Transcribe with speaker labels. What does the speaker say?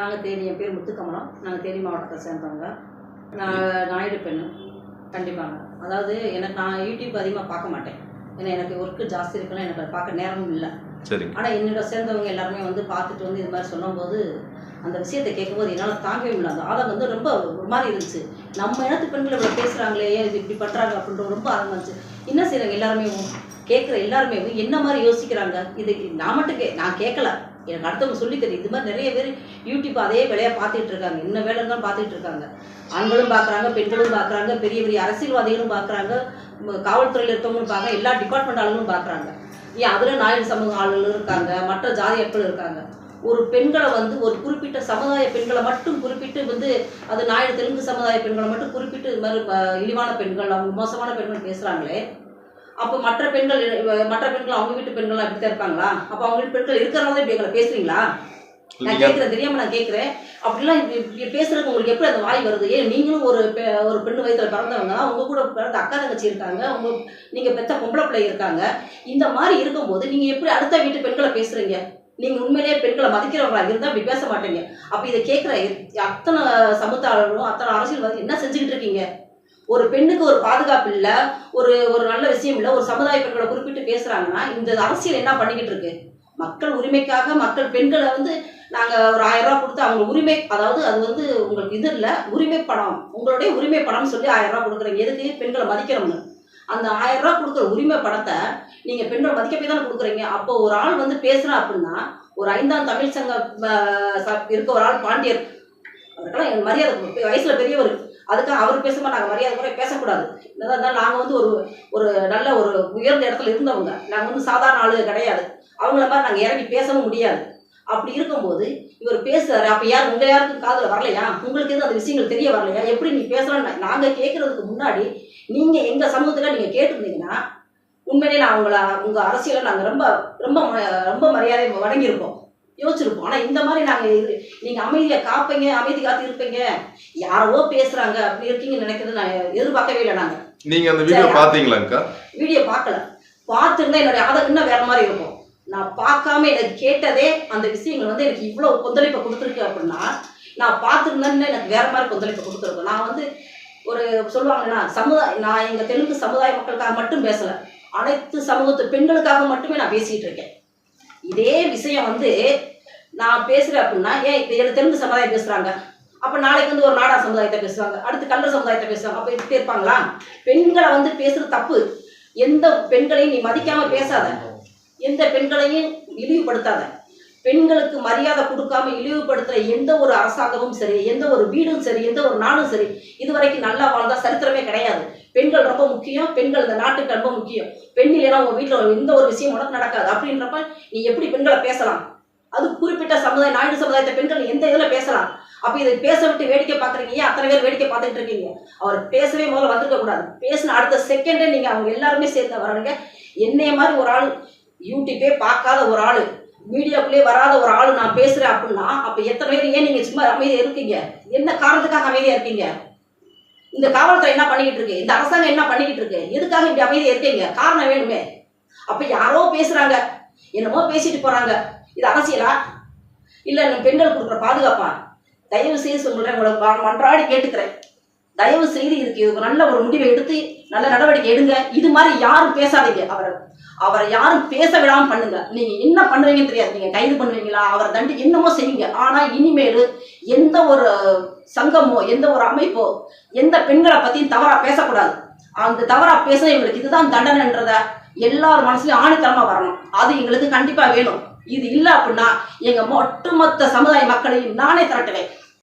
Speaker 1: நாங்கள் தேனி, என் பேர் முத்துக்கமலம். நாங்கள் தேனி மாவட்டத்தை சேர்ந்தவங்க. நான் நாயுடு பெண்ணு கண்டிப்பாங்க. அதாவது நான் யூடியூப் அதிகமாக பார்க்க மாட்டேன். ஏன்னா எனக்கு ஒர்க்கு ஜாஸ்தி இருக்குன்னா எனக்கு அதை பார்க்க நேரமும் இல்லை.
Speaker 2: சரி.
Speaker 1: ஆனால் என்னோட சேர்ந்தவங்க எல்லாருமே வந்து பார்த்துட்டு வந்து இது மாதிரி சொல்லும்போது அந்த விஷயத்தை கேட்கும்போது என்னால் தாங்கவே முடியல. அந்த ஆதங்கம் வந்து ரொம்ப ஒரு மாதிரி இருந்துச்சு. நம்ம இனத்து பெண்கள் இவ்வளோ பேசுகிறாங்களே, இது இப்படி பண்ணுறாங்க அப்படின்ற ரொம்ப ஆதங்கம் இருந்துச்சு. என்ன செய்கிறாங்க எல்லாருமே, கேட்குற எல்லாருமே என்ன மாதிரி யோசிக்கிறாங்க? இது நான் மட்டும் நான் கேட்கல, எனக்கு அடுத்தவங்க சொல்லி தெரியும். இது மாதிரி நிறைய பேர் யூடியூப் அதே வேலையாக பார்த்துட்டு இருக்காங்க. என்ன வேலை தான் பார்த்துட்டு இருக்காங்க. ஆண்களும் பார்க்குறாங்க, பெண்களும் பார்க்குறாங்க, பெரிய பெரிய அரசியல்வாதிகளும் பார்க்குறாங்க, காவல்துறையில் இருக்கவங்களும் பார்க்குறாங்க, எல்லா டிபார்ட்மெண்ட் ஆளுங்களும் பார்க்குறாங்க. ஏன் அதில் நாயுடு சமூக ஆளுங்களும் இருக்காங்க, மற்ற ஜாதி ஆட்களும் இருக்காங்க. ஒரு பெண்களை வந்து ஒரு குறிப்பிட்ட சமுதாய பெண்களை மட்டும் குறிப்பிட்டு வந்து அது நாயுடு தெலுங்கு சமுதாய பெண்களை மட்டும் குறிப்பிட்டு இது மாதிரி இழிவான பெண்கள், அவங்க மோசமான பெண்கள் பேசுகிறாங்களே, அப்போ மற்ற பெண்கள் அவங்க வீட்டு பெண்கள்லாம் இப்படி தான் இருக்காங்களா? அப்போ அவங்க வீட்டு பெண்கள் இருக்கிறனால தான் இப்படி எங்களை பேசுறீங்களா? நான் கேட்குறேன், தெரியாமல் நான் கேட்குறேன். அப்படிலாம் இப்படி பேசுறதுக்கு உங்களுக்கு எப்படி அந்த வாய் வருது? ஏன் நீங்களும் ஒரு பெண்ணு வயிற்றில் பிறந்தவங்க தான், உங்கள் கூட பிறந்த அக்கா தங்கச்சி இருக்காங்க, நீங்கள் பெற்ற பொம்பளை பிள்ளை இருக்காங்க. இந்த மாதிரி இருக்கும்போது நீங்கள் எப்படி அடுத்த வீட்டு பெண்களை பேசுகிறீங்க? நீங்கள் உண்மையிலேயே பெண்களை மதிக்கிறவங்களா இருந்தால் இப்படி பேச மாட்டீங்க. அப்போ இதை கேட்குற அத்தனை சமுதாயங்களும் அத்தனை அரசியல்வாதி என்ன செஞ்சுக்கிட்டு இருக்கீங்க? ஒரு பெண்ணுக்கு ஒரு பாதுகாப்பு இல்லை, ஒரு நல்ல விஷயம் இல்லை, ஒரு சமுதாய பெண்களை குறிப்பிட்டு பேசுகிறாங்கன்னா இந்த அரசியல் என்ன பண்ணிக்கிட்டு இருக்கு? மக்கள் உரிமைக்காக மக்கள் பெண்களை வந்து நாங்கள் ஒரு 1000 ரூபா கொடுத்து அவங்க உரிமை, அதாவது அது வந்து உங்களுக்கு இது இல்லை, உரிமை பணம், உங்களுடைய உரிமை பணம்னு சொல்லி 1000 ரூபா கொடுக்குறீங்க. எதுக்கு? பெண்களை மதிக்கிறோம்னு. அந்த 1000 ரூபா கொடுக்குற உரிமை பணத்தை நீங்கள் பெண்களை மதிக்க போய் தானே கொடுக்குறீங்க. அப்போ ஒரு ஆள் வந்து பேசுகிறா அப்படின்னா, ஒரு 5ஆம் தமிழ் சங்கம் இருக்க ஒரு ஆள் பாண்டியர், அவருக்கெல்லாம் எங்கள் மரியாதை, வயசில் பெரியவர், அதுக்காக அவர் பேசும்போது நாங்கள் மரியாதை கூட பேசக்கூடாது. என்னதான் இருந்தாலும் நாங்கள் வந்து ஒரு நல்ல ஒரு உயர்ந்த இடத்துல இருந்தவங்க, நாங்கள் வந்து சாதாரண ஆளு கிடையாது. அவங்கள மாதிரி நாங்கள் இறங்கி பேசவும் முடியாது. அப்படி இருக்கும்போது இவர் பேசுறாரு. அப்போ உங்கள் யாருக்கும் காதில் வரலையா? உங்களுக்கு எதுவும் அந்த விஷயங்கள் தெரிய வரலையா? எப்படி நீ பேசலாம்னு நாங்கள் கேட்கறதுக்கு முன்னாடி நீங்கள் எங்கள் சமூகத்தில் நீங்கள் கேட்டிருந்தீங்கன்னா உண்மையிலே நான் உங்கள் அரசியலை நாங்கள் ரொம்ப ரொம்ப ரொம்ப மரியாதை வழங்கியிருப்போம், யோசிச்சிருப்போம். ஆனால் இந்த மாதிரி நாங்கள் நீங்கள் அமைதியாக காப்பீங்க, அமைதி காத்து இருப்பீங்க, யாரோ பேசுகிறாங்க அப்படி இருக்கீங்கன்னு நினைக்கிறது நான் எதிர்பார்க்கவே இல்லை.
Speaker 2: நீங்கள் அந்த வீடியோ பார்த்தீங்களாக்கா?
Speaker 1: வீடியோ பார்க்கல. பார்த்துருந்தா என்னுடைய ஆதங்கம் வேற மாதிரி இருக்கும். நான் பார்க்காம எனக்கு கேட்டதே அந்த விஷயங்கள் வந்து எனக்கு இவ்வளோ கொந்தளிப்பை கொடுத்துருக்கு அப்படின்னா, நான் பார்த்துருந்தேன்னு எனக்கு வேற மாதிரி கொந்தளிப்பை கொடுத்துருக்கேன். நான் வந்து ஒரு சொல்லுவாங்கன்னா நான் எங்கள் தெலுங்கு சமுதாய மக்களுக்காக மட்டும் பேசலை, அனைத்து சமூகத்து பெண்களுக்காக மட்டுமே நான் பேசிகிட்டு இருக்கேன். இதே விஷயம் வந்து நான் பேசுகிறேன் அப்படின்னா, ஏன் இப்போ தெலுங்கு சமுதாயம் பேசுகிறாங்க, அப்போ நாளைக்கு வந்து ஒரு நாடா சமுதாயத்தை பேசுவாங்க, அடுத்து கல்லர் சமுதாயத்தை பேசுவாங்க. அப்போ இப்படி இருப்பாங்களா? பெண்களை வந்து பேசுகிறது தப்பு. எந்த பெண்களையும் நீ மதிக்காமல் பேசாத, எந்த பெண்களையும் இழிவுபடுத்தாத. பெண்களுக்கு மரியாதை கொடுக்காம இழிவுபடுத்துகிற எந்த ஒரு அரசாங்கமும் சரி, எந்த ஒரு வீடும் சரி, எந்த ஒரு நாடும் சரி, இதுவரைக்கும் நல்லா வாழ்ந்தா சரித்திரமே கிடையாது. பெண்கள் ரொம்ப முக்கியம், பெண்கள் இந்த நாட்டுக்கு ரொம்ப முக்கியம். பெண் இல்லைன்னா உங்கள் வீட்டில் எந்த ஒரு விஷயம் உனக்கு நடக்காது. அப்படின்றப்ப நீ எப்படி பெண்களை பேசலாம்? அது குறிப்பிட்ட சமுதாயம், நாயுடு சமுதாயத்தை பெண்கள் எந்த இதில் பேசலாம்? அப்போ இதை பேச விட்டு வேடிக்கை பார்க்குறீங்க. ஏன் அத்தனை பேர் வேடிக்கை பார்த்துட்டு இருக்கீங்க? அவர் பேசவே முதல்ல வந்திருக்க கூடாது. பேசின அடுத்த செகண்டே நீங்கள் அவங்க எல்லாருமே சேர்த்து வரானுங்க. என்னைய மாதிரி ஒரு ஆள், யூடியூப்பே பார்க்காத ஒரு ஆள், மீடியாக்குள்ளே வராத ஒரு ஆள் நான் பேசுகிறேன் அப்படின்னா, அப்போ எத்தனை பேர் ஏன் நீங்கள் சும்மா அமைதியாக இருக்கீங்க? என்ன காரணத்துக்காக அமைதியாக இருக்கீங்க? இந்த காவல்துறை என்ன பண்ணிக்கிட்டு இருக்கு? இந்த அரசாங்கம் என்ன பண்ணிக்கிட்டு இருக்கு? எதுக்காக இப்படி அமைதியாக இருக்கீங்க? காரணம் வேணுமே. அப்போ யாரோ பேசுகிறாங்க, என்னமோ பேசிட்டு போகிறாங்க. இது அரசியலா இல்லை பெண்கள் கொடுக்குற பாதுகாப்பா? தயவு செய்து சொல்கிறேன், உங்களை மன்றாடி கேட்டுக்கிறேன், தயவு செய்து இதுக்கு நல்ல ஒரு முடிவை எடுத்து நல்ல நடவடிக்கை எடுங்க. இது மாதிரி யாரும் பேசாதீங்க. அவரை யாரும் பேச விடாமல் பண்ணுங்க. நீங்கள் என்ன பண்ணுவீங்கன்னு தெரியாது. நீங்கள் கைது பண்ணுவீங்களா, அவரை தண்டி என்னமோ செய்யுங்க. ஆனால் இனிமேல் எந்த ஒரு சங்கமோ எந்த ஒரு அமைப்போ எந்த பெண்களை பற்றியும் தவறாக பேசக்கூடாது. அந்த தவறாக பேச எங்களுக்கு இதுதான் தண்டனைன்றத எல்லார் மனசுலையும் ஆணித்தரமாக வரணும். அது எங்களுக்கு கண்டிப்பாக வேணும். இது இல்லை அப்படின்னா எங்கள் ஒட்டுமொத்த சமுதாய மக்களையும் நானே திரட்டுவேன்.